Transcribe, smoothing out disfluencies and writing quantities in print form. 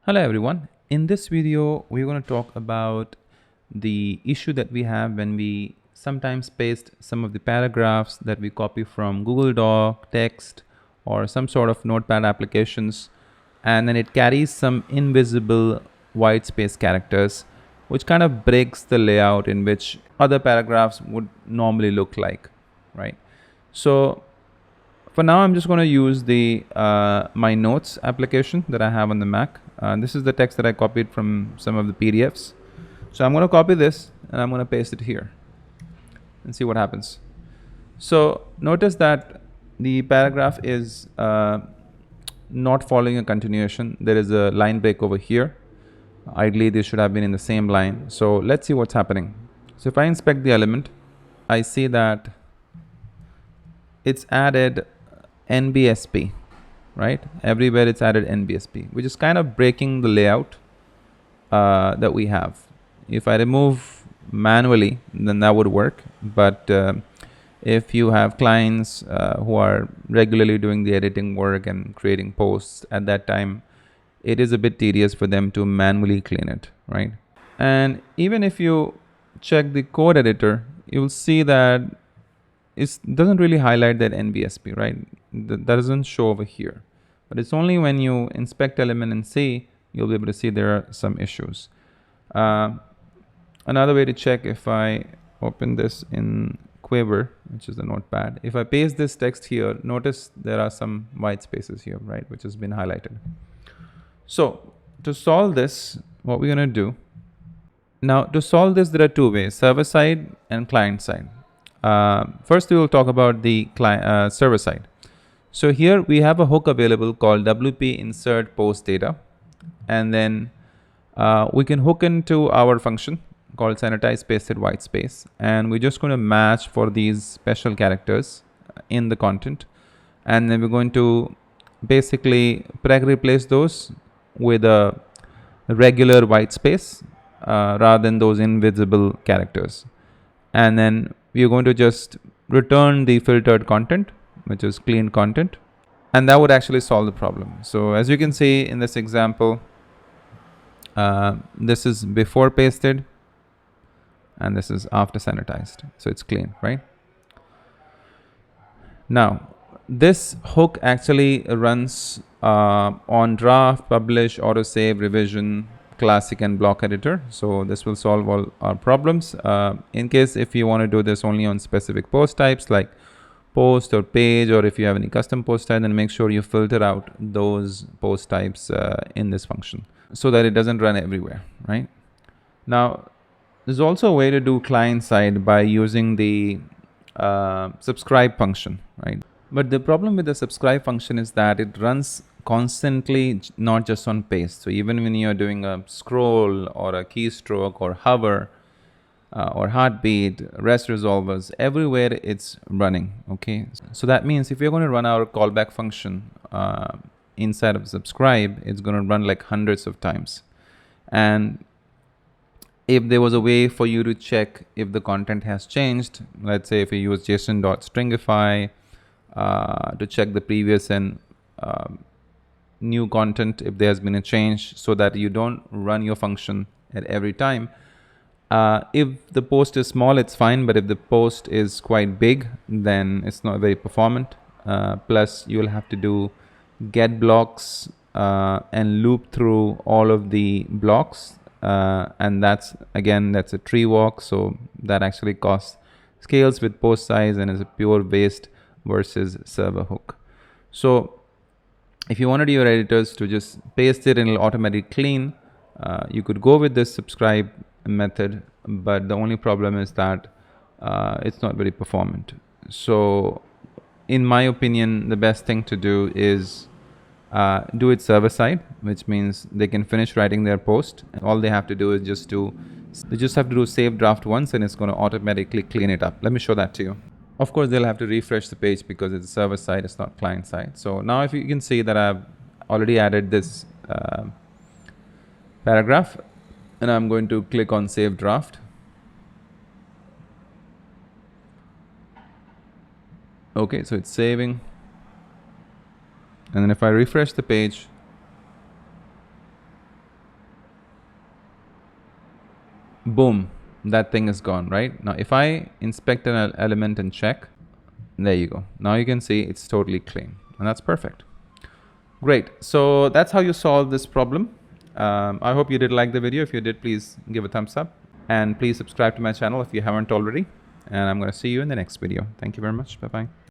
Hello everyone. In this video, we're going to talk about the issue that we have when we sometimes paste some of the paragraphs that we copy from Google Doc, text, or some sort of Notepad applications, and then it carries some invisible white space characters, which kind of breaks the layout in which other paragraphs would normally look like, right? So for now, I'm just going to use the my notes application that I have on the Mac. This is the text that I copied from some of the PDFs. So I'm going to copy this and I'm going to paste it here and see what happens. So notice that the paragraph is not following a continuation. There is a line break over here. Ideally, this should have been in the same line. So let's see what's happening. So if I inspect the element, I see that it's added NBSP, right? Everywhere it's added NBSP, which is kind of breaking the layout that we have. If I remove manually, then that would work. But if you have clients who are regularly doing the editing work and creating posts at that time, it is a bit tedious for them to manually clean it, right? And even if you check the code editor, you'll see that it doesn't really highlight that NBSP, right? That doesn't show over here. But it's only when you inspect element and see, you'll be able to see there are some issues. Another way to check, if I open this in Quiver, which is the Notepad, if I paste this text here, notice there are some white spaces here, right, which has been highlighted. So to solve this, what we're going to do, now to solve this, there are two ways, server side and client side. First, we will talk about the server side. So here we have a hook available called WP insert post data, and then we can hook into our function called sanitize pasted white space, and we're just going to match for these special characters in the content, and then we're going to basically replace those with a regular white space rather than those invisible characters, and then we're going to just return the filtered content, which is clean content, and that would actually solve the problem. So as you can see in this example, this is before pasted and this is after sanitized, so it's clean, right? Now this hook actually runs on draft, publish, autosave, revision, classic, and block editor. So this will solve all our problems. In case if you want to do this only on specific post types like post or page, or if you have any custom post type, then make sure you filter out those post types in this function so that it doesn't run everywhere, right? Now there's also a way to do client side by using the subscribe function, right? But the problem with the subscribe function is that it runs constantly, not just on paste. So even when you're doing a scroll or a keystroke or hover or heartbeat, rest resolvers, everywhere it's running, okay? So that means if you're going to run our callback function inside of subscribe, it's going to run like hundreds of times. And if there was a way for you to check if the content has changed, let's say if you use json.stringify to check the previous and new content, if there has been a change, so that you don't run your function at every time. If the post is small, it's fine, but if the post is quite big, then it's not very performant. Plus you'll have to do get blocks and loop through all of the blocks, and that's a tree walk, so that actually costs scales with post size and is a pure waste versus server hook. So if you wanted your editors to just paste it and it'll automatically clean, you could go with this subscribe method, but the only problem is that it's not very performant. So in my opinion, the best thing to do is do it server side, which means they can finish writing their post, and all they have to do is they just have to do save draft once, and it's going to automatically clean it up. Let me show that to you. Of course, they'll have to refresh the page because it's server side, it's not client side. So now if you can see that I've already added this paragraph, and I'm going to click on save draft. Okay, so it's saving. And then if I refresh the page, boom, that thing is gone, right? Now, if I inspect an element and check, there you go. Now you can see it's totally clean, and that's perfect. Great. So that's how you solve this problem. I hope you did like the video. If you did, please give a thumbs up, and please subscribe to my channel if you haven't already. And I'm going to see you in the next video. Thank you very much. Bye-bye.